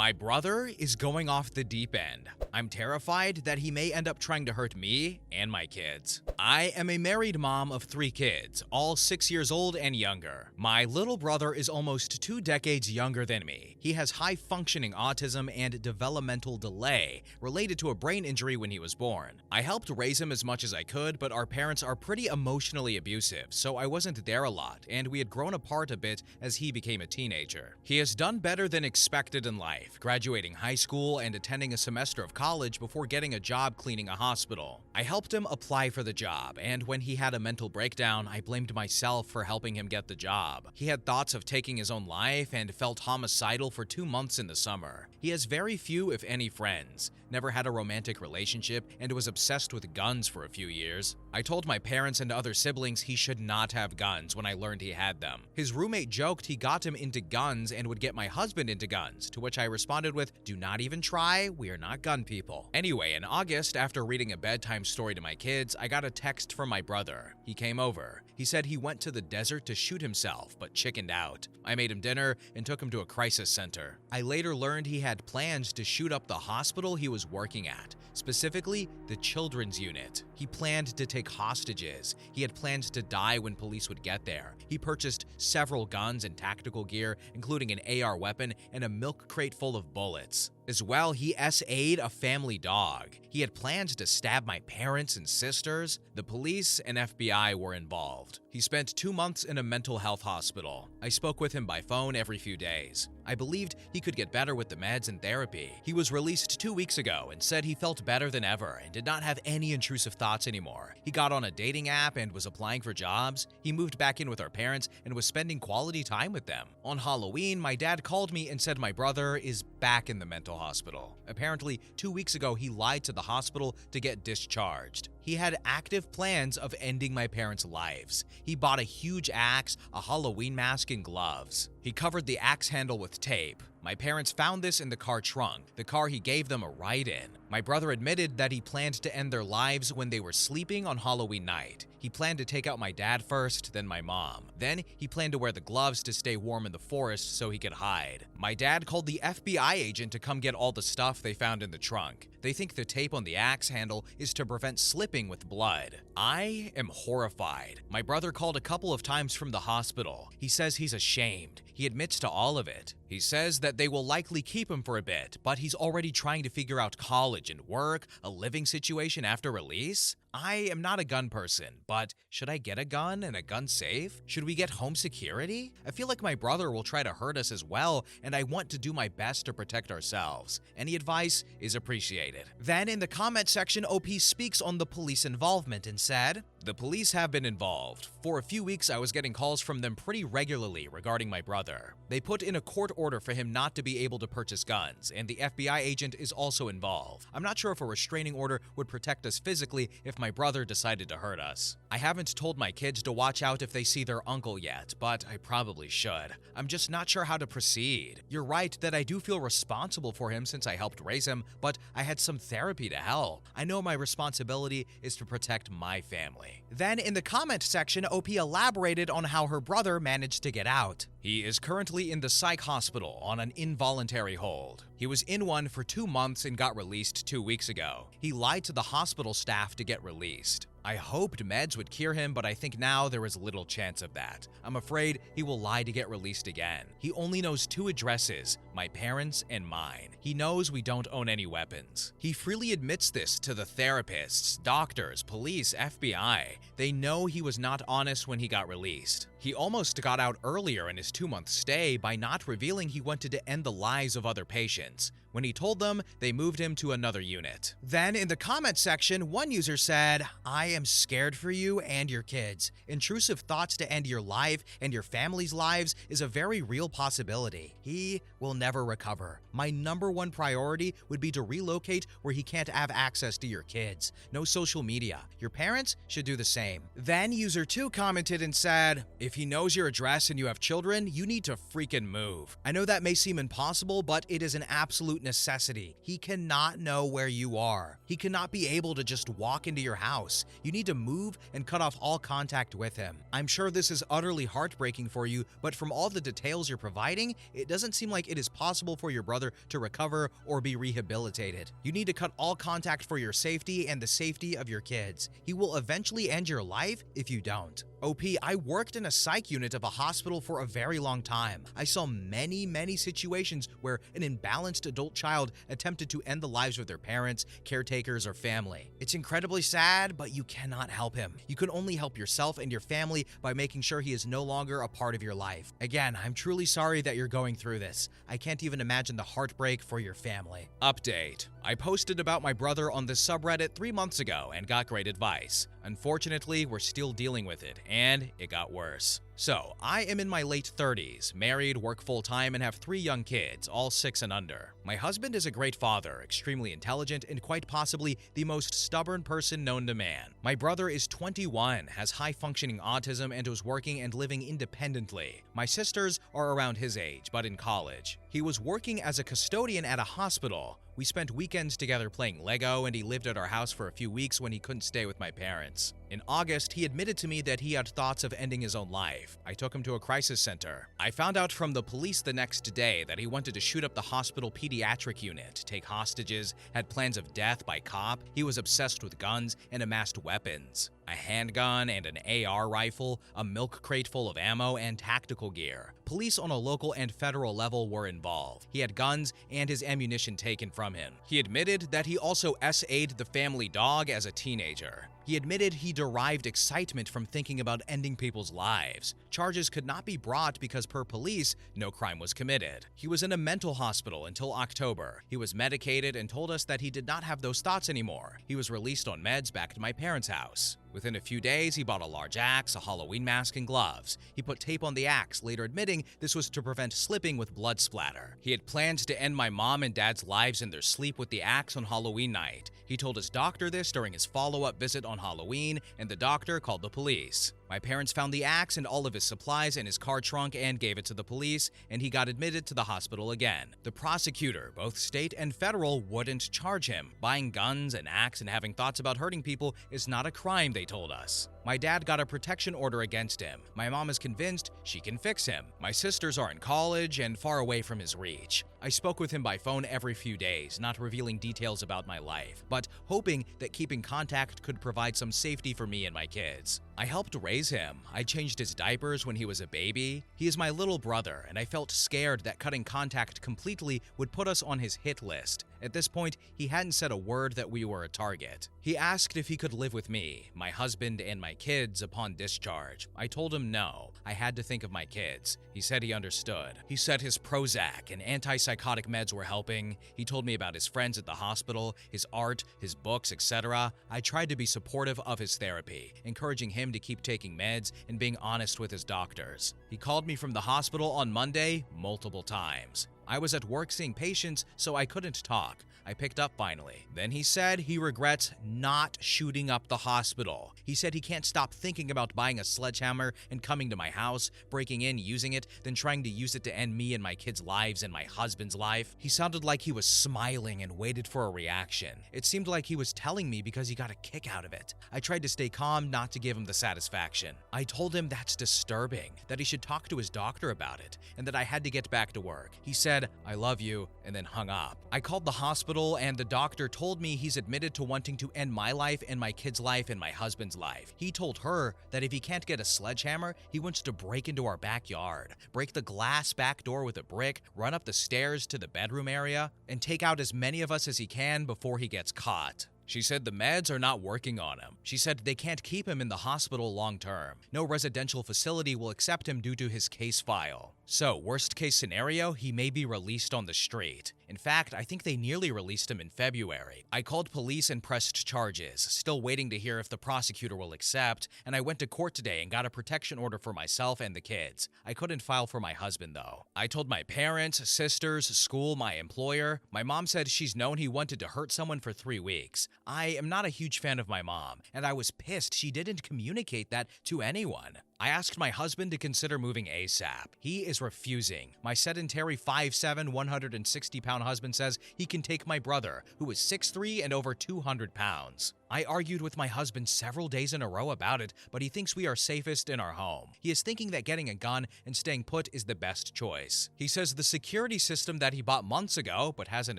My brother is going off the deep end. I'm terrified that he may end up trying to hurt me and my kids. I am a married mom of 3 kids, all 6 years old and younger. My little brother is almost 2 decades younger than me. He has high-functioning autism and developmental delay related to a brain injury when he was born. I helped raise him as much as I could, but our parents are pretty emotionally abusive, so I wasn't there a lot, and we had grown apart a bit as he became a teenager. He has done better than expected in life, graduating high school and attending a semester of college before getting a job cleaning a hospital. I helped him apply for the job, and when he had a mental breakdown, I blamed myself for helping him get the job. He had thoughts of taking his own life and felt homicidal for 2 months in the summer. He has very few, if any, friends, never had a romantic relationship, and was obsessed with guns for a few years. I told my parents and other siblings he should not have guns when I learned he had them. His roommate joked he got him into guns and would get my husband into guns, to which I responded with, "Do not even try, we are not gun people." Anyway, in August, after reading a bedtime story to my kids, I got a text from my brother. He came over. He said he went to the desert to shoot himself, but chickened out. I made him dinner and took him to a crisis center. I later learned he had plans to shoot up the hospital he was working at, specifically the children's unit. He planned to take hostages. He had planned to die when police would get there. He purchased several guns and tactical gear, including an AR weapon and a milk crate full of bullets. As well, he SA'd a family dog. He had planned to stab my parents and sisters. The police and FBI were involved. He spent 2 months in a mental health hospital. I spoke with him by phone every few days. I believed he could get better with the meds and therapy. He was released 2 weeks ago and said he felt better than ever and did not have any intrusive thoughts anymore. He got on a dating app and was applying for jobs. He moved back in with our parents and was spending quality time with them. On Halloween, my dad called me and said my brother is back in the mental hospital. Apparently, 2 weeks ago, he lied to the hospital to get discharged. He had active plans of ending my parents' lives. He bought a huge axe, a Halloween mask, and gloves. He covered the axe handle with tape. My parents found this in the car trunk, the car he gave them a ride in. My brother admitted that he planned to end their lives when they were sleeping on Halloween night. He planned to take out my dad first, then my mom. Then he planned to wear the gloves to stay warm in the forest so he could hide. My dad called the FBI agent to come get all the stuff they found in the trunk. They think the tape on the axe handle is to prevent slipping with blood. I am horrified. My brother called a couple of times from the hospital. He says he's ashamed. He admits to all of it. He says that they will likely keep him for a bit, but he's already trying to figure out college and work, a living situation after release. I am not a gun person, but should I get a gun and a gun safe? Should we get home security? I feel like my brother will try to hurt us as well, and I want to do my best to protect ourselves. Any advice is appreciated. Then in the comment section, OP speaks on the police involvement and said, "The police have been involved. For a few weeks, I was getting calls from them pretty regularly regarding my brother. They put in a court order for him not to be able to purchase guns, and the FBI agent is also involved. I'm not sure if a restraining order would protect us physically if my brother decided to hurt us. I haven't told my kids to watch out if they see their uncle yet, but I probably should. I'm just not sure how to proceed. You're right that I do feel responsible for him since I helped raise him, but I had some therapy to help. I know my responsibility is to protect my family." Then in the comment section, OP elaborated on how her brother managed to get out. He is currently in the psych hospital on an involuntary hold. He was in one for 2 months and got released 2 weeks ago. He lied to the hospital staff to get released. I hoped meds would cure him, but I think now there is little chance of that. I'm afraid he will lie to get released again. He only knows 2 addresses, my parents and mine. He knows we don't own any weapons. He freely admits this to the therapists, doctors, police, FBI. They know he was not honest when he got released. He almost got out earlier in his 2-month stay by not revealing he wanted to end the lives of other patients. When he told them, they moved him to another unit. Then in the comment section, one user said, "I am scared for you and your kids. Intrusive thoughts to end your life and your family's lives is a very real possibility. He will never recover. My #1 priority would be to relocate where he can't have access to your kids. No social media. Your parents should do the same." Then user 2 commented and said, "If he knows your address and you have children, you need to freaking move. I know that may seem impossible, but it is an absolute absolute necessity. He cannot know where you are. He cannot be able to just walk into your house. You need to move and cut off all contact with him. I'm sure this is utterly heartbreaking for you, but from all the details you're providing, it doesn't seem like it is possible for your brother to recover or be rehabilitated. You need to cut all contact for your safety and the safety of your kids. He will eventually end your life if you don't. OP, I worked in a psych unit of a hospital for a very long time. I saw many situations where an imbalanced adult child attempted to end the lives of their parents, caretakers, or family. It's incredibly sad, but you cannot help him. You can only help yourself and your family by making sure he is no longer a part of your life. Again, I'm truly sorry that you're going through this. I can't even imagine the heartbreak for your family. Update. I posted about my brother on this subreddit 3 months ago and got great advice. Unfortunately, we're still dealing with it, and it got worse. So, I am in my late 30s, married, work full-time, and have 3 young kids, all 6 and under. My husband is a great father, extremely intelligent, and quite possibly the most stubborn person known to man. My brother is 21, has high-functioning autism, and was working and living independently. My sisters are around his age, but in college. He was working as a custodian at a hospital. We spent weekends together playing Lego, and he lived at our house for a few weeks when he couldn't stay with my parents. In August, he admitted to me that he had thoughts of ending his own life. I took him to a crisis center. I found out from the police the next day that he wanted to shoot up the hospital pediatric unit, take hostages, had plans of death by cop. He was obsessed with guns and amassed weapons. A handgun and an AR rifle, a milk crate full of ammo, and tactical gear. Police on a local and federal level were involved. He had guns and his ammunition taken from him. He admitted that he also SA'd the family dog as a teenager. He admitted he derived excitement from thinking about ending people's lives. Charges could not be brought because, per police, no crime was committed. He was in a mental hospital until October. He was medicated and told us that he did not have those thoughts anymore. He was released on meds back to my parents' house. Within a few days, he bought a large axe, a Halloween mask, and gloves. He put tape on the axe, later admitting this was to prevent slipping with blood splatter. He had planned to end my mom and dad's lives in their sleep with the axe on Halloween night. He told his doctor this during his follow-up visit on Halloween, and the doctor called the police. My parents found the axe and all of his supplies in his car trunk and gave it to the police, and he got admitted to the hospital again. The prosecutor, both state and federal, wouldn't charge him. Buying guns, an axe, and having thoughts about hurting people is not a crime, they told us. My dad got a protection order against him. My mom is convinced she can fix him. My sisters are in college and far away from his reach. I spoke with him by phone every few days, not revealing details about my life, but hoping that keeping contact could provide some safety for me and my kids. I helped raise him. I changed his diapers when he was a baby. He is my little brother, and I felt scared that cutting contact completely would put us on his hit list. At this point, he hadn't said a word that we were a target. He asked if he could live with me, my husband, and my kids upon discharge. I told him no. I had to think of my kids. He said he understood. He said his Prozac and antipsychotic meds were helping. He told me about his friends at the hospital, his art, his books, etc. I tried to be supportive of his therapy, encouraging him to keep taking meds and being honest with his doctors. He called me from the hospital on Monday multiple times. I was at work seeing patients, so I couldn't talk. I picked up finally. Then he said he regrets not shooting up the hospital. He said he can't stop thinking about buying a sledgehammer and coming to my house, breaking in, using it, then trying to use it to end me and my kids' lives and my husband's life. He sounded like he was smiling and waited for a reaction. It seemed like he was telling me because he got a kick out of it. I tried to stay calm, not to give him the satisfaction. I told him that's disturbing, that he should talk to his doctor about it, and that I had to get back to work. He said, "I love you," and then hung up. I called the hospital, and the doctor told me he's admitted to wanting to end my life and my kid's life and my husband's life. He told her that if he can't get a sledgehammer, he wants to break into our backyard, break the glass back door with a brick, run up the stairs to the bedroom area, and take out as many of us as he can before he gets caught. She said the meds are not working on him. She said they can't keep him in the hospital long term. No residential facility will accept him due to his case file. So, worst case scenario, he may be released on the street. In fact, I think they nearly released him in February. I called police and pressed charges, still waiting to hear if the prosecutor will accept, and I went to court today and got a protection order for myself and the kids. I couldn't file for my husband, though. I told my parents, sisters, school, my employer. My mom said she's known he wanted to hurt someone for 3 weeks. I am not a huge fan of my mom, and I was pissed she didn't communicate that to anyone. I asked my husband to consider moving ASAP. He is refusing. My sedentary 5'7", 160-pound husband says he can take my brother, who is 6'3" and over 200 pounds. I argued with my husband several days in a row about it, but he thinks we are safest in our home. He is thinking that getting a gun and staying put is the best choice. He says the security system that he bought months ago, but hasn't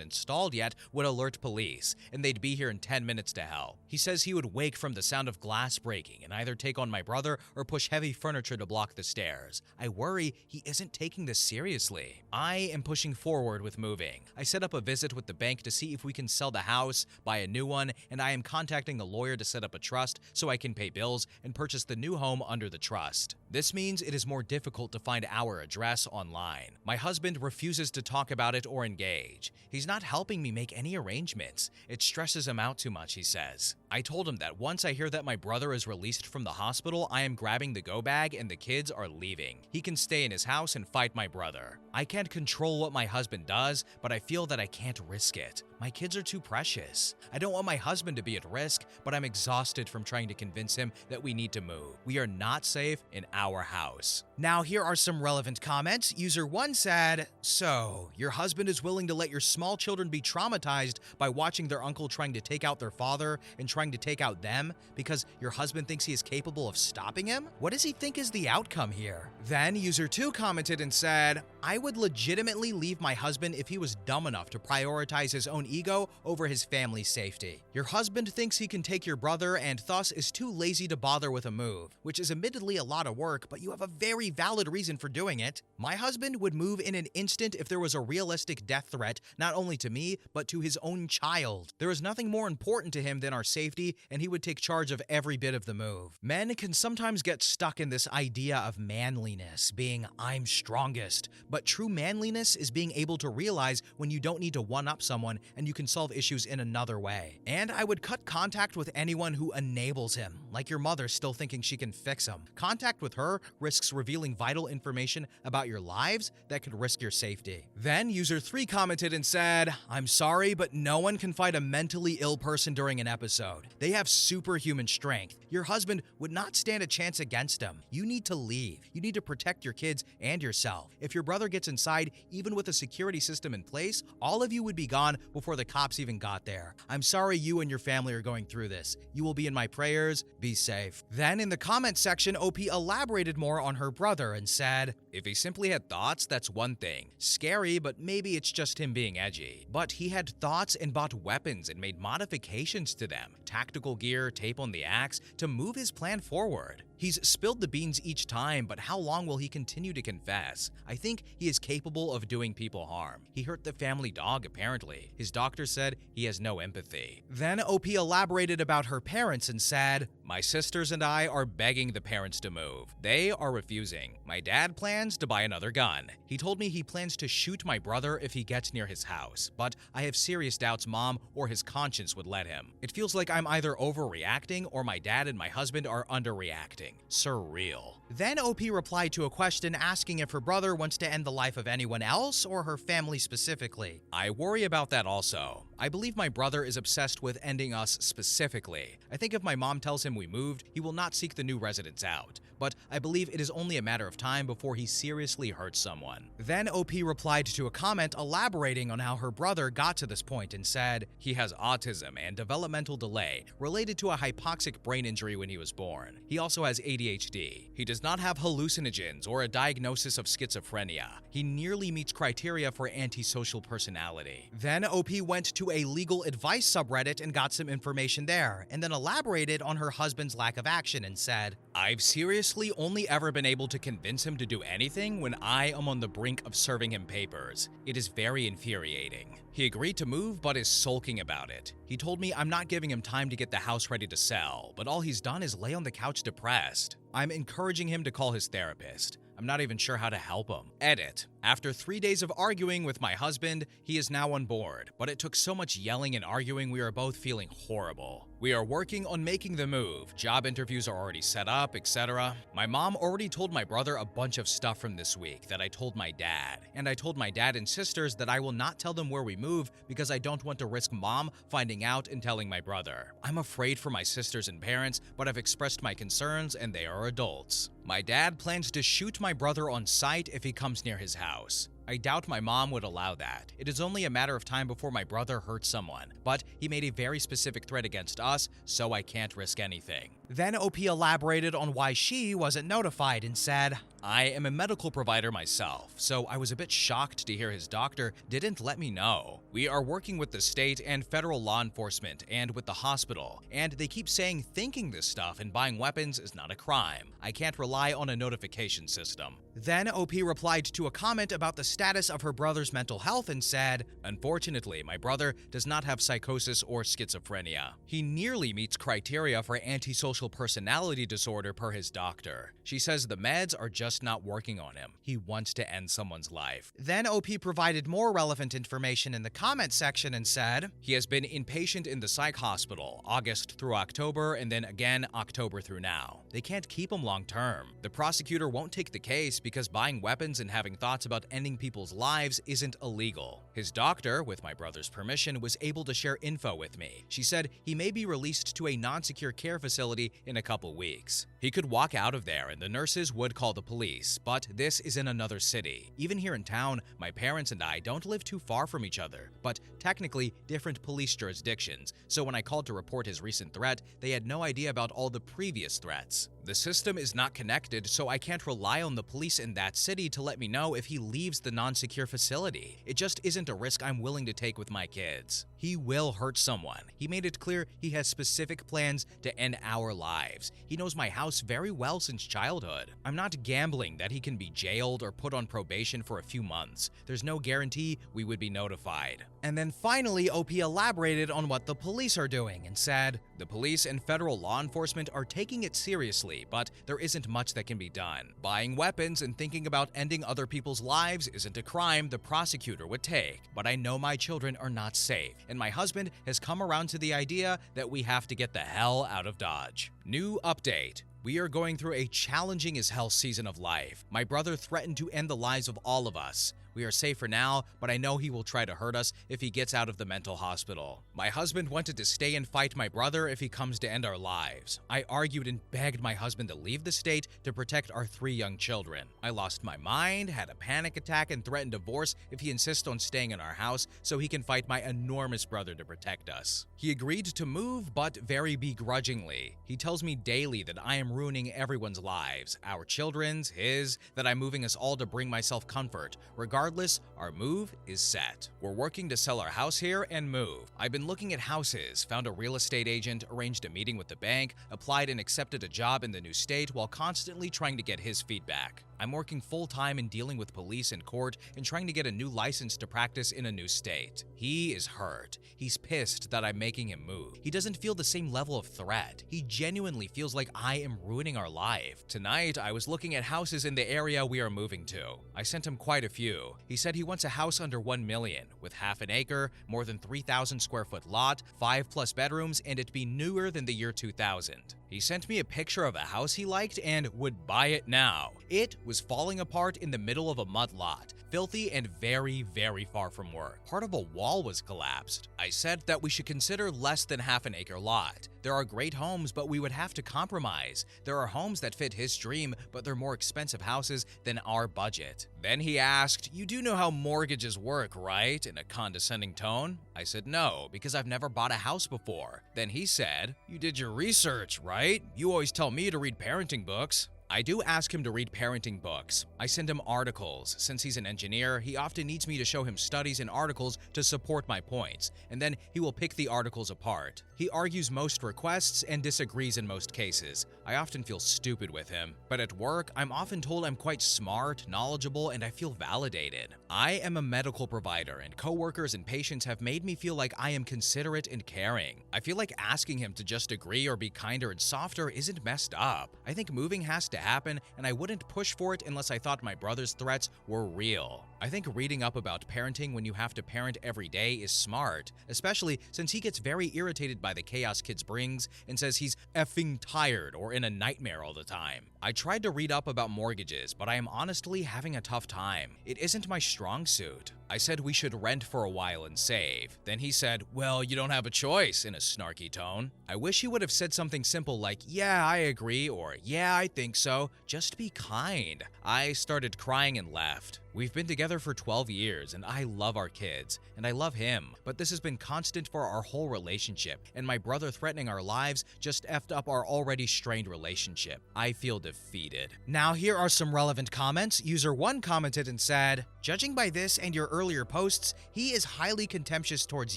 installed yet, would alert police, and they'd be here in 10 minutes to help. He says he would wake from the sound of glass breaking and either take on my brother or push heavy furniture to block the stairs. I worry he isn't taking this seriously. I am pushing forward with moving. I set up a visit with the bank to see if we can sell the house, buy a new one, and I am contacting a lawyer to set up a trust so I can pay bills and purchase the new home under the trust. This means it is more difficult to find our address online. My husband refuses to talk about it or engage. He's not helping me make any arrangements. It stresses him out too much, he says. I told him that once I hear that my brother is released from the hospital, I am grabbing the go bag and the kids are leaving. He can stay in his house and fight my brother. I can't control what my husband does, but I feel that I can't risk it. My kids are too precious. I don't want my husband to be at risk, but I'm exhausted from trying to convince him that we need to move. We are not safe in our house. Now, here are some relevant comments. User 1 said, "So, your husband is willing to let your small children be traumatized by watching their uncle trying to take out their father and trying to take out them because your husband thinks he is capable of stopping him? What does he think is the outcome here?" Then, user 2 commented and said, "I would legitimately leave my husband if he was dumb enough to prioritize his own ego over his family's safety. Your husband thinks he can take your brother and thus is too lazy to bother with a move, which is admittedly a lot of work, but you have a very valid reason for doing it. My husband would move in an instant if there was a realistic death threat, not only to me, but to his own child. There is nothing more important to him than our safety, and he would take charge of every bit of the move." Men can sometimes get stuck in this idea of manliness, being "I'm strongest," but true manliness is being able to realize when you don't need to one-up someone and you can solve issues in another way. And I would cut contact with anyone who enables him, like your mother still thinking she can fix him. Contact with her risks revealing vital information about your lives that could risk your safety. Then user 3 commented and said, "I'm sorry, but no one can fight a mentally ill person during an episode. They have superhuman strength. Your husband would not stand a chance against him. You need to leave. You need to protect your kids and yourself. If your brother gets inside, even with a security system in place, all of you would be gone before the cops even got there. I'm sorry you and your family are going through this. You will be in my prayers. Be safe." Then in the comment section, OP elaborated more on her brother and said, "If he simply had thoughts, that's one thing. Scary, but maybe it's just him being edgy. But he had thoughts and bought weapons and made modifications to them, tactical gear, tape on the axe, to move his plan forward. He's spilled the beans each time, but how long will he continue to confess? I think he is capable of doing people harm. He hurt the family dog, apparently. His doctor said he has no empathy." Then OP elaborated about her parents and said, "My sisters and I are begging the parents to move. They are refusing. My dad plans to buy another gun. He told me he plans to shoot my brother if he gets near his house, but I have serious doubts mom or his conscience would let him. It feels like I'm either overreacting or my dad and my husband are underreacting. Surreal." Then OP replied to a question asking if her brother wants to end the life of anyone else or her family specifically. "I worry about that also. I believe my brother is obsessed with ending us specifically. I think if my mom tells him we moved, he will not seek the new residents out. But I believe it is only a matter of time before he seriously hurts someone." Then OP replied to a comment elaborating on how her brother got to this point and said, "He has autism and developmental delay related to a hypoxic brain injury when he was born. He also has ADHD. He does not have hallucinogens or a diagnosis of schizophrenia. He nearly meets criteria for antisocial personality." Then OP went to a legal advice subreddit and got some information there, and then elaborated on her husband's lack of action and said, "I've seriously only ever been able to convince him to do anything when I am on the brink of serving him papers. It is very infuriating. He agreed to move but is sulking about it. He told me I'm not giving him time to get the house ready to sell, but all he's done is lay on the couch depressed. I'm encouraging him to call his therapist. I'm not even sure how to help him." Edit. After 3 days of arguing with my husband, he is now on board, but it took so much yelling and arguing we are both feeling horrible. We are working on making the move, job interviews are already set up, etc. My mom already told my brother a bunch of stuff from this week that I told my dad, and I told my dad and sisters that I will not tell them where we move because I don't want to risk mom finding out and telling my brother. I'm afraid for my sisters and parents, but I've expressed my concerns and they are adults. My dad plans to shoot my brother on sight if he comes near his house. I doubt my mom would allow that. It is only a matter of time before my brother hurts someone, but he made a very specific threat against us, so I can't risk anything. Then OP elaborated on why she wasn't notified and said, I am a medical provider myself, so I was a bit shocked to hear his doctor didn't let me know. We are working with the state and federal law enforcement and with the hospital, and they keep saying thinking this stuff and buying weapons is not a crime. I can't rely on a notification system. Then OP replied to a comment about the status of her brother's mental health and said, unfortunately, my brother does not have psychosis or schizophrenia. He nearly meets criteria for antisocial personality disorder per his doctor. She says the meds are just not working on him. He wants to end someone's life. Then OP provided more relevant information in the comment section and said, he has been inpatient in the psych hospital August through October and then again October through now. They can't keep him long term. The prosecutor won't take the case because buying weapons and having thoughts about ending people's lives isn't illegal. His doctor, with my brother's permission, was able to share info with me. She said he may be released to a non-secure care facility in a couple weeks. He could walk out of there and the nurses would call the police, but this is in another city. Even here in town, my parents and I don't live too far from each other, but technically different police jurisdictions, so when I called to report his recent threat, they had no idea about all the previous threats. The system is not connected, so I can't rely on the police in that city to let me know if he leaves the non-secure facility. It just isn't a risk I'm willing to take with my kids. He will hurt someone. He made it clear he has specific plans to end our lives. He knows my house very well since childhood. I'm not gambling that he can be jailed or put on probation for a few months. There's no guarantee we would be notified. And then finally, OP elaborated on what the police are doing and said, the police and federal law enforcement are taking it seriously, but there isn't much that can be done. Buying weapons and thinking about ending other people's lives isn't a crime the prosecutor would take, but I know my children are not safe, and my husband has come around to the idea that we have to get the hell out of Dodge. New update. We are going through a challenging as hell season of life. My brother threatened to end the lives of all of us. We are safe for now, but I know he will try to hurt us if he gets out of the mental hospital. My husband wanted to stay and fight my brother if he comes to end our lives. I argued and begged my husband to leave the state to protect our 3 young children. I lost my mind, had a panic attack, and threatened divorce if he insists on staying in our house so he can fight my enormous brother to protect us. He agreed to move, but very begrudgingly. He tells me daily that I am ruining everyone's lives, our children's, his, that I'm moving us all to bring myself comfort. Regardless, our move is set. We're working to sell our house here and move. I've been looking at houses, found a real estate agent, arranged a meeting with the bank, applied and accepted a job in the new state while constantly trying to get his feedback. I'm working full-time and dealing with police and court and trying to get a new license to practice in a new state. He is hurt. He's pissed that I'm making him move. He doesn't feel the same level of threat. He genuinely feels like I am ruining our life. Tonight, I was looking at houses in the area we are moving to. I sent him quite a few. He said he wants a house under $1 million, with half an acre, more than 3,000 square foot lot, 5+ bedrooms, and it be newer than the year 2000. He sent me a picture of a house he liked and would buy it now. It was falling apart in the middle of a mud lot, filthy and very, very far from work. Part of a wall was collapsed. I said that we should consider less than half an acre lot. There are great homes, but we would have to compromise. There are homes that fit his dream, but they're more expensive houses than our budget. Then he asked, "You do know how mortgages work, right?" in a condescending tone. I said no, because I've never bought a house before. Then he said, "You did your research, right? You always tell me to read parenting books." I do ask him to read parenting books. I send him articles. Since he's an engineer, he often needs me to show him studies and articles to support my points, and then he will pick the articles apart. He argues most requests and disagrees in most cases. I often feel stupid with him. But at work, I'm often told I'm quite smart, knowledgeable, and I feel validated. I am a medical provider, and coworkers and patients have made me feel like I am considerate and caring. I feel like asking him to just agree or be kinder and softer isn't messed up. I think moving has to to happen, and I wouldn't push for it unless I thought my brother's threats were real. I think reading up about parenting when you have to parent every day is smart, especially since he gets very irritated by the chaos kids brings and says he's effing tired or in a nightmare all the time. I tried to read up about mortgages, but I am honestly having a tough time. It isn't my strong suit. I said we should rent for a while and save. Then he said, "Well, you don't have a choice," in a snarky tone. I wish he would have said something simple like, "Yeah, I agree," or "Yeah, I think so." Just be kind. I started crying and left. We've been together for 12 years, and I love our kids, and I love him, but this has been constant for our whole relationship, and my brother threatening our lives just effed up our already strained relationship. I feel defeated. Now here are some relevant comments. User 1 commented and said, "Judging by this and your earlier posts, he is highly contemptuous towards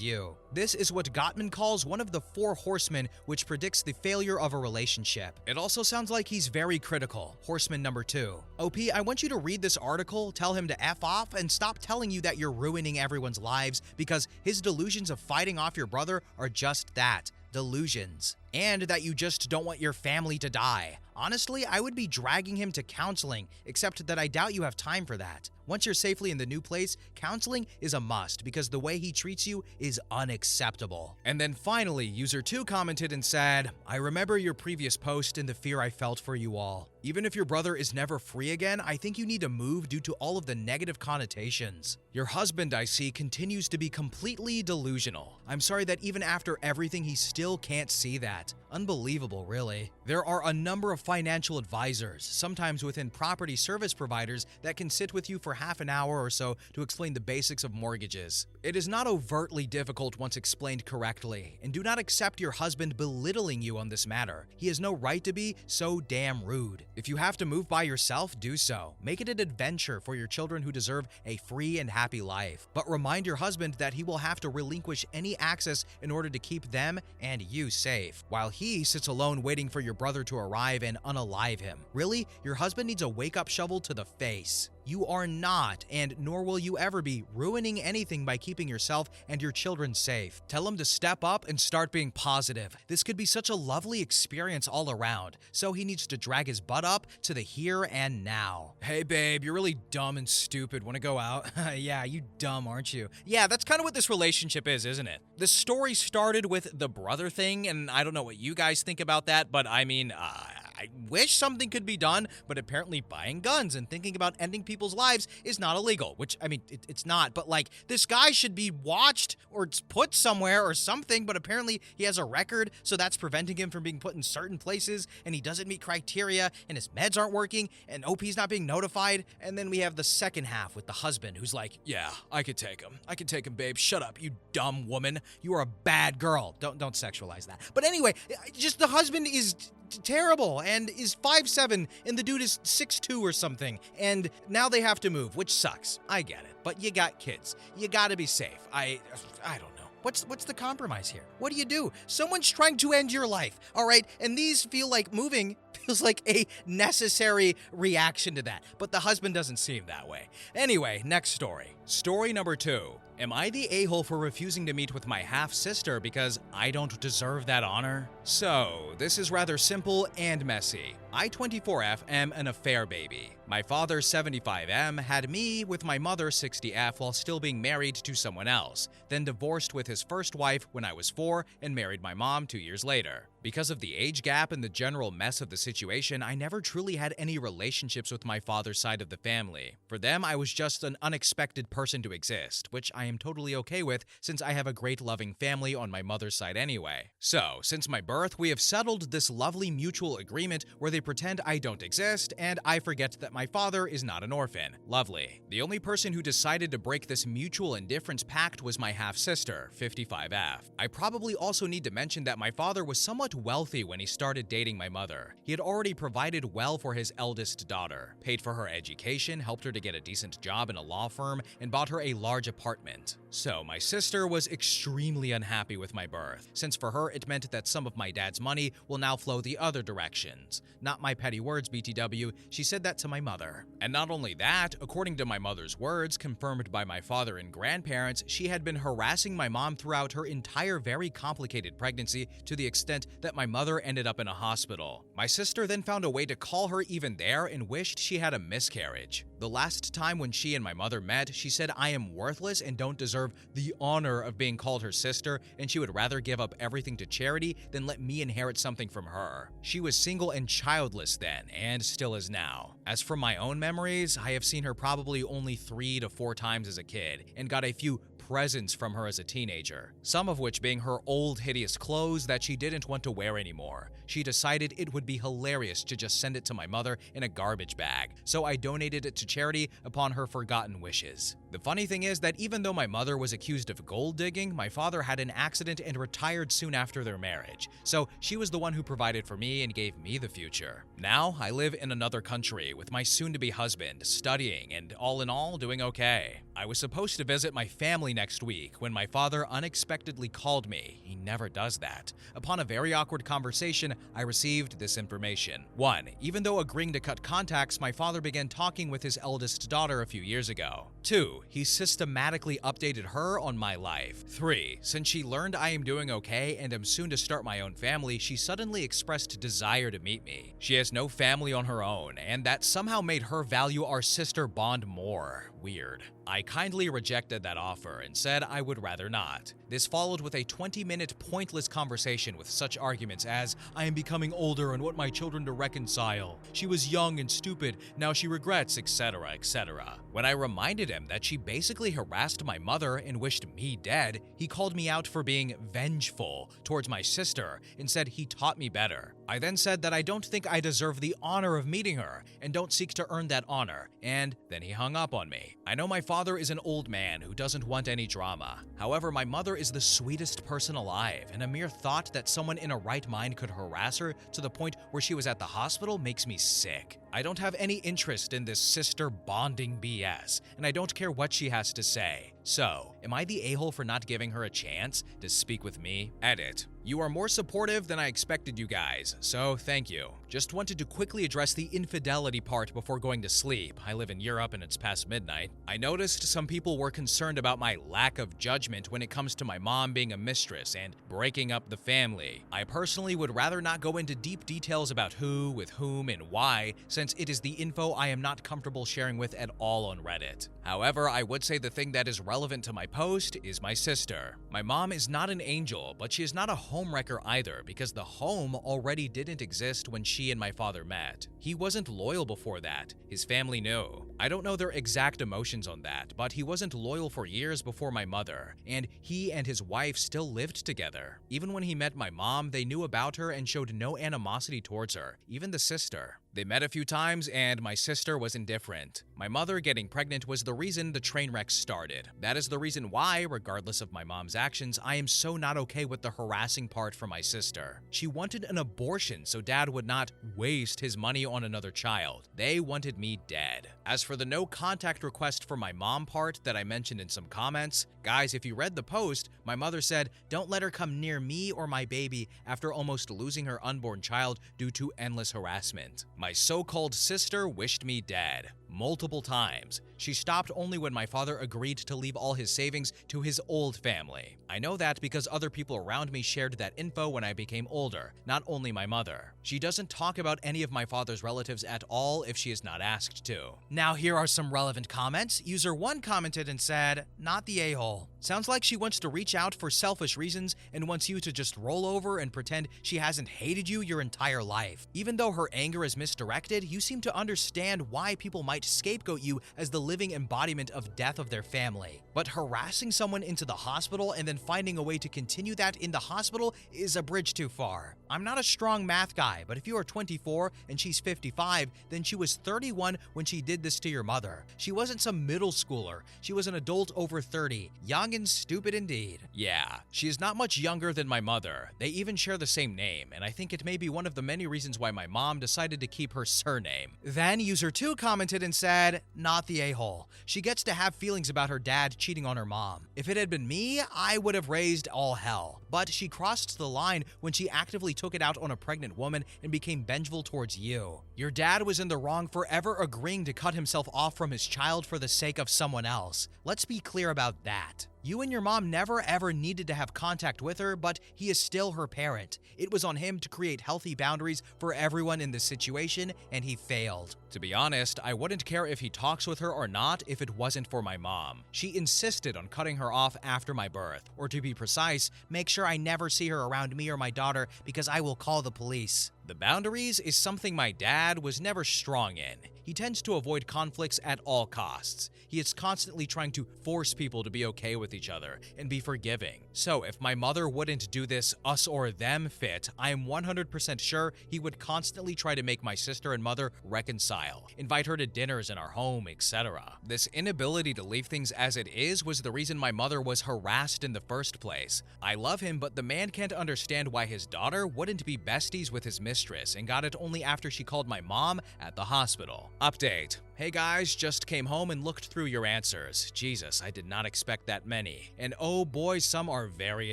you. This is what Gottman calls one of the 4 horsemen, which predicts the failure of a relationship. It also sounds like he's very critical. Horseman number 2. OP, I want you to read this article, tell him to F off, and stop telling you that you're ruining everyone's lives, because his delusions of fighting off your brother are just that, delusions. And that you just don't want your family to die. Honestly, I would be dragging him to counseling, except that I doubt you have time for that. Once you're safely in the new place, counseling is a must because the way he treats you is unacceptable." And then finally, user 2 commented and said, "I remember your previous post and the fear I felt for you all. Even if your brother is never free again, I think you need to move due to all of the negative connotations. Your husband, I see, continues to be completely delusional. I'm sorry that even after everything, he still can't see that. Unbelievable, really. There are a number of financial advisors, sometimes within property service providers, that can sit with you for half an hour or so to explain the basics of mortgages. It is not overtly difficult once explained correctly, and do not accept your husband belittling you on this matter. He has no right to be so damn rude. If you have to move by yourself, do so. Make it an adventure for your children who deserve a free and happy life. But remind your husband that he will have to relinquish any access in order to keep them and you safe, while he sits alone waiting for your brother to arrive and unalive him. Really, your husband needs a wake-up shovel to the face. You are not, and nor will you ever be, ruining anything by keeping yourself and your children safe. Tell him to step up and start being positive. This could be such a lovely experience all around, so he needs to drag his butt up to the here and now." Hey babe, you're really dumb and stupid. Wanna go out? Yeah, you dumb, aren't you? Yeah, that's kind of what this relationship is, isn't it? The story started with the brother thing, and I don't know what you guys think about that, but I mean, I wish something could be done, but apparently buying guns and thinking about ending people's lives is not illegal, which, I mean, it's not, but like, this guy should be watched or put somewhere or something, but apparently he has a record, so that's preventing him from being put in certain places, and he doesn't meet criteria, and his meds aren't working, and OP's not being notified, and then we have the second half with the husband who's like, "Yeah, I could take him. I could take him, babe. Shut up, you dumb woman. You are a bad girl." Don't sexualize that. But anyway, just the husband is terrible and is 5'7", and the dude is 6'2" or something, and now they have to move, which sucks. I get it, but you got kids. You gotta be safe. I don't know. What's the compromise here? What do? Someone's trying to end your life, all right? And these feel like moving feels like a necessary reaction to that, but the husband doesn't seem that way. Anyway, next story. Story number 2. Am I the a-hole for refusing to meet with my half-sister because I don't deserve that honor? So, this is rather simple and messy. I, 24F, am an affair baby. My father, 75M, had me with my mother, 60F, while still being married to someone else, then divorced with his first wife when I was 4 and married my mom 2 years later. Because of the age gap and the general mess of the situation, I never truly had any relationships with my father's side of the family. For them, I was just an unexpected person to exist, which I am totally okay with since I have a great loving family on my mother's side anyway. So, since my birth, we have settled this lovely mutual agreement where they pretend I don't exist and I forget that my father is not an orphan. Lovely. The only person who decided to break this mutual indifference pact was my half-sister, 55F. I probably also need to mention that my father was somewhat wealthy when he started dating my mother. He had already provided well for his eldest daughter, paid for her education, helped her to get a decent job in a law firm, and bought her a large apartment. So my sister was extremely unhappy with my birth, since for her it meant that some of my dad's money will now flow the other directions. Not my petty words, BTW, she said that to my mother. And not only that, according to my mother's words, confirmed by my father and grandparents, she had been harassing my mom throughout her entire very complicated pregnancy to the extent that my mother ended up in a hospital. My sister then found a way to call her even there and wished she had a miscarriage. The last time when she and my mother met, she said I am worthless and don't deserve the honor of being called her sister, and she would rather give up everything to charity than let me inherit something from her. She was single and childless then, and still is now. As for my own memories, I have seen her probably only 3 to 4 times as a kid, and got a few presents from her as a teenager, some of which being her old hideous clothes that she didn't want to wear anymore. She decided it would be hilarious to just send it to my mother in a garbage bag, so I donated it to charity upon her forgotten wishes. The funny thing is that even though my mother was accused of gold digging, my father had an accident and retired soon after their marriage, so she was the one who provided for me and gave me the future. Now, I live in another country with my soon-to-be husband, studying, and all in all, doing okay. I was supposed to visit my family next week when my father unexpectedly called me. He never does that. Upon a very awkward conversation, I received this information. 1. Even though agreeing to cut contacts, my father began talking with his eldest daughter a few years ago. 2. He systematically updated her on my life. 3. Since she learned I am doing okay and am soon to start my own family, she suddenly expressed desire to meet me. She has no family on her own, and that somehow made her value our sister bond more. Weird. I kindly rejected that offer and said I would rather not. This followed with a 20-minute pointless conversation with such arguments as, I am becoming older and want my children to reconcile. She was young and stupid, now she regrets, etc., etc. When I reminded him that she basically harassed my mother and wished me dead, he called me out for being vengeful towards my sister and said he taught me better. I then said that I don't think I deserve the honor of meeting her and don't seek to earn that honor, and then he hung up on me. I know my father is an old man who doesn't want any drama. However, my mother is the sweetest person alive, and a mere thought that someone in a right mind could harass her to the point where she was at the hospital makes me sick. I don't have any interest in this sister bonding BS, and I don't care what she has to say. So, am I the a-hole for not giving her a chance to speak with me? Edit. You are more supportive than I expected, you guys, so thank you. Just wanted to quickly address the infidelity part before going to sleep. I live in Europe and it's past midnight. I noticed some people were concerned about my lack of judgment when it comes to my mom being a mistress and breaking up the family. I personally would rather not go into deep details about who, with whom, and why, since it is the info I am not comfortable sharing with at all on Reddit. However, I would say the thing that is relevant to my post is my sister. My mom is not an angel, but she is not a homewrecker either, because the home already didn't exist when she and my father met. He wasn't loyal before that. His family knew. I don't know their exact emotions on that, but he wasn't loyal for years before my mother, and he and his wife still lived together. Even when he met my mom, they knew about her and showed no animosity towards her, even the sister. They met a few times, and my sister was indifferent. My mother getting pregnant was the reason the train wreck started. That is the reason why, regardless of my mom's actions, I am so not okay with the harassing part for my sister. She wanted an abortion so dad would not waste his money on another child. They wanted me dead. As for the no contact request for my mom part that I mentioned in some comments, guys, if you read the post, my mother said, don't let her come near me or my baby after almost losing her unborn child due to endless harassment. My so-called sister wished me dead. Multiple times. She stopped only when my father agreed to leave all his savings to his old family. I know that because other people around me shared that info when I became older, not only my mother. She doesn't talk about any of my father's relatives at all if she is not asked to. Now here are some relevant comments. User 1 commented and said, not the a-hole. Sounds like she wants to reach out for selfish reasons and wants you to just roll over and pretend she hasn't hated you your entire life. Even though her anger is misdirected, you seem to understand why people might scapegoat you as the living embodiment of death of their family. But harassing someone into the hospital and then finding a way to continue that in the hospital is a bridge too far. I'm not a strong math guy, but if you are 24 and she's 55, then she was 31 when she did this to your mother. She wasn't some middle schooler. She was an adult over 30. Young and stupid indeed. Yeah, she is not much younger than my mother. They even share the same name, and I think it may be one of the many reasons why my mom decided to keep her surname. Then user 2 commented and said, not the a-hole. She gets to have feelings about her dad cheating on her mom. If it had been me, I would have raised all hell. But she crossed the line when she actively took it out on a pregnant woman and became vengeful towards you. Your dad was in the wrong for ever agreeing to cut himself off from his child for the sake of someone else. Let's be clear about that. You and your mom never ever needed to have contact with her, but he is still her parent. It was on him to create healthy boundaries for everyone in this situation, and he failed. To be honest, I wouldn't care if he talks with her or not if it wasn't for my mom. She insisted on cutting her off after my birth, or to be precise, make sure I never see her around me or my daughter because I will call the police. The boundaries is something my dad was never strong in. He tends to avoid conflicts at all costs. He is constantly trying to force people to be okay with each other and be forgiving. So if my mother wouldn't do this us or them fit, I am 100% sure he would constantly try to make my sister and mother reconcile, invite her to dinners in our home, etc. This inability to leave things as it is was the reason my mother was harassed in the first place. I love him, but the man can't understand why his daughter wouldn't be besties with his mistress, and got it only after she called my mom at the hospital. Update. Hey guys, just came home and looked through your answers. Jesus, I did not expect that many. And oh boy, some are very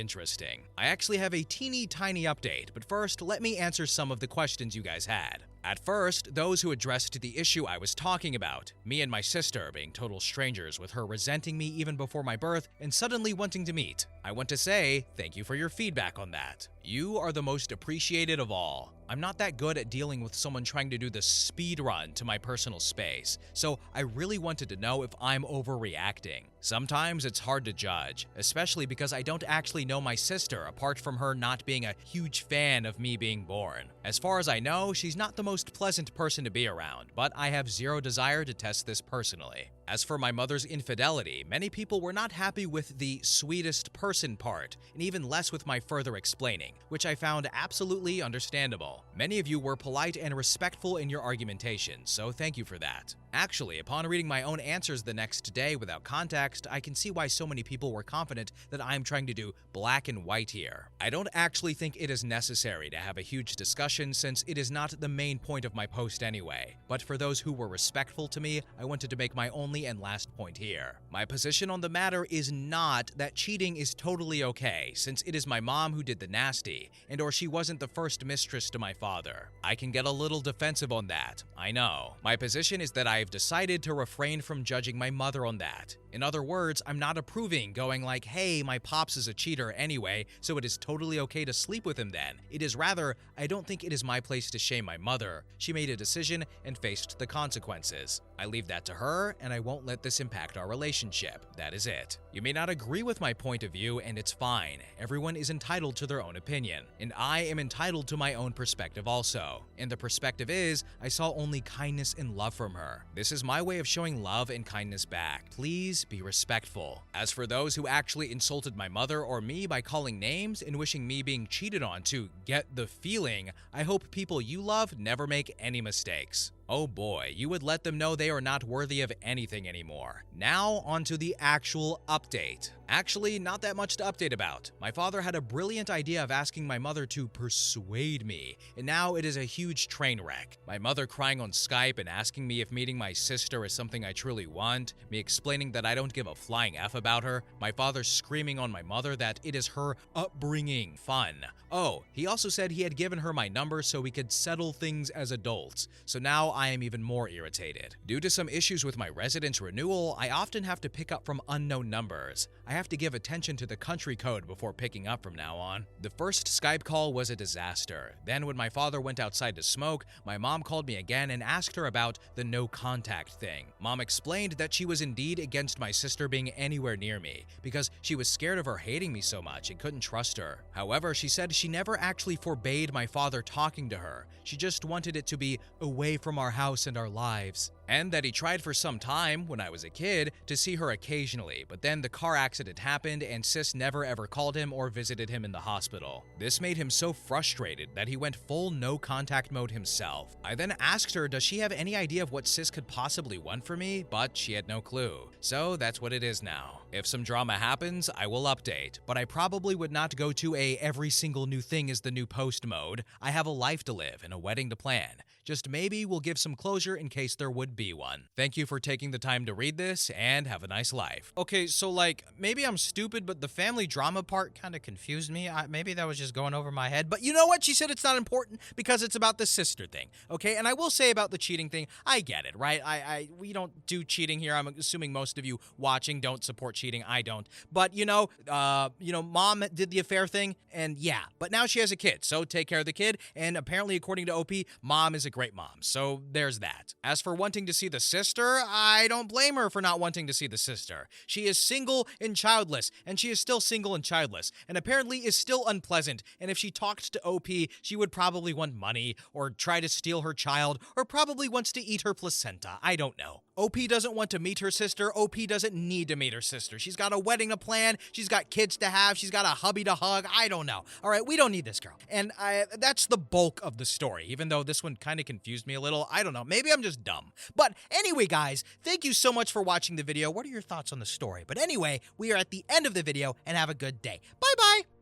interesting. I actually have a teeny tiny update, but first, let me answer some of the questions you guys had. At first, those who addressed the issue I was talking about, me and my sister being total strangers with her resenting me even before my birth and suddenly wanting to meet. I want to say thank you for your feedback on that. You are the most appreciated of all. I'm not that good at dealing with someone trying to do the speed run to my personal space, so I really wanted to know if I'm overreacting. Sometimes it's hard to judge, especially because I don't actually know my sister apart from her not being a huge fan of me being born. As far as I know, she's not the most pleasant person to be around, but I have zero desire to test this personally. As for my mother's infidelity, many people were not happy with the sweetest person part, and even less with my further explaining, which I found absolutely understandable. Many of you were polite and respectful in your argumentation, so thank you for that. Actually, upon reading my own answers the next day without context, I can see why so many people were confident that I'm trying to do black and white here. I don't actually think it is necessary to have a huge discussion since it is not the main point of my post anyway, but for those who were respectful to me, I wanted to make my only and last point here. My position on the matter is not that cheating is totally okay, since it is my mom who did the nasty, and or she wasn't the first mistress to my father. I can get a little defensive on that, I know. My position is that I've decided to refrain from judging my mother on that. In other words, I'm not approving going like, hey, my pops is a cheater anyway, so it is totally okay to sleep with him then. It is rather, I don't think it is my place to shame my mother. She made a decision and faced the consequences. I leave that to her, and I won't let this impact our relationship. That is it. You may not agree with my point of view, and it's fine. Everyone is entitled to their own opinion, and I am entitled to my own perspective also. And the perspective is, I saw only kindness and love from her. This is my way of showing love and kindness back. Please be respectful. As for those who actually insulted my mother or me by calling names and wishing me being cheated on to get the feeling, I hope people you love never make any mistakes. Oh boy, you would let them know they are not worthy of anything anymore. Now, onto the actual update. Actually, not that much to update about. My father had a brilliant idea of asking my mother to persuade me, and now it is a huge train wreck. My mother crying on Skype and asking me if meeting my sister is something I truly want, me explaining that I don't give a flying F about her, my father screaming on my mother that it is her upbringing fun. Oh, he also said he had given her my number so we could settle things as adults, so now I am even more irritated. Due to some issues with my residence renewal, I often have to pick up from unknown numbers. I have to give attention to the country code before picking up from now on. The first Skype call was a disaster. Then when my father went outside to smoke, my mom called me again and asked her about the no contact thing. Mom explained that she was indeed against my sister being anywhere near me because she was scared of her hating me so much and couldn't trust her. However, she said she never actually forbade my father talking to her. She just wanted it to be away from our house and our lives. And that he tried for some time, when I was a kid, to see her occasionally, but then the car accident happened and sis never ever called him or visited him in the hospital. This made him so frustrated that he went full no contact mode himself. I then asked her, does she have any idea of what sis could possibly want for me? But she had no clue. So that's what it is now. If some drama happens, I will update, but I probably would not go to a every single new thing is the new post mode. I have a life to live and a wedding to plan. Just maybe we'll give some closure in case there would be one. Thank you for taking the time to read this, and have a nice life. Okay, so like, maybe I'm stupid, but the family drama part kind of confused me. Maybe that was just going over my head, but you know what? She said it's not important because it's about the sister thing, okay? And I will say about the cheating thing, I get it, right? We don't do cheating here. I'm assuming most of you watching don't support cheating. I don't. But, mom did the affair thing, and yeah, but now she has a kid, so take care of the kid, and apparently, according to OP, mom is a great mom, so there's that. As for wanting to see the sister, I don't blame her for not wanting to see the sister. She is single and childless, and she is still single and childless, and apparently is still unpleasant, and if she talked to OP, she would probably want money, or try to steal her child, or probably wants to eat her placenta. I don't know. OP doesn't want to meet her sister. OP doesn't need to meet her sister. She's got a wedding to plan. She's got kids to have. She's got a hubby to hug. I don't know. All right, we don't need this girl. And that's the bulk of the story, even though this one kind of confused me a little. I don't know. Maybe I'm just dumb. But anyway, guys, thank you so much for watching the video. What are your thoughts on the story? But anyway, we are at the end of the video, and have a good day. Bye-bye.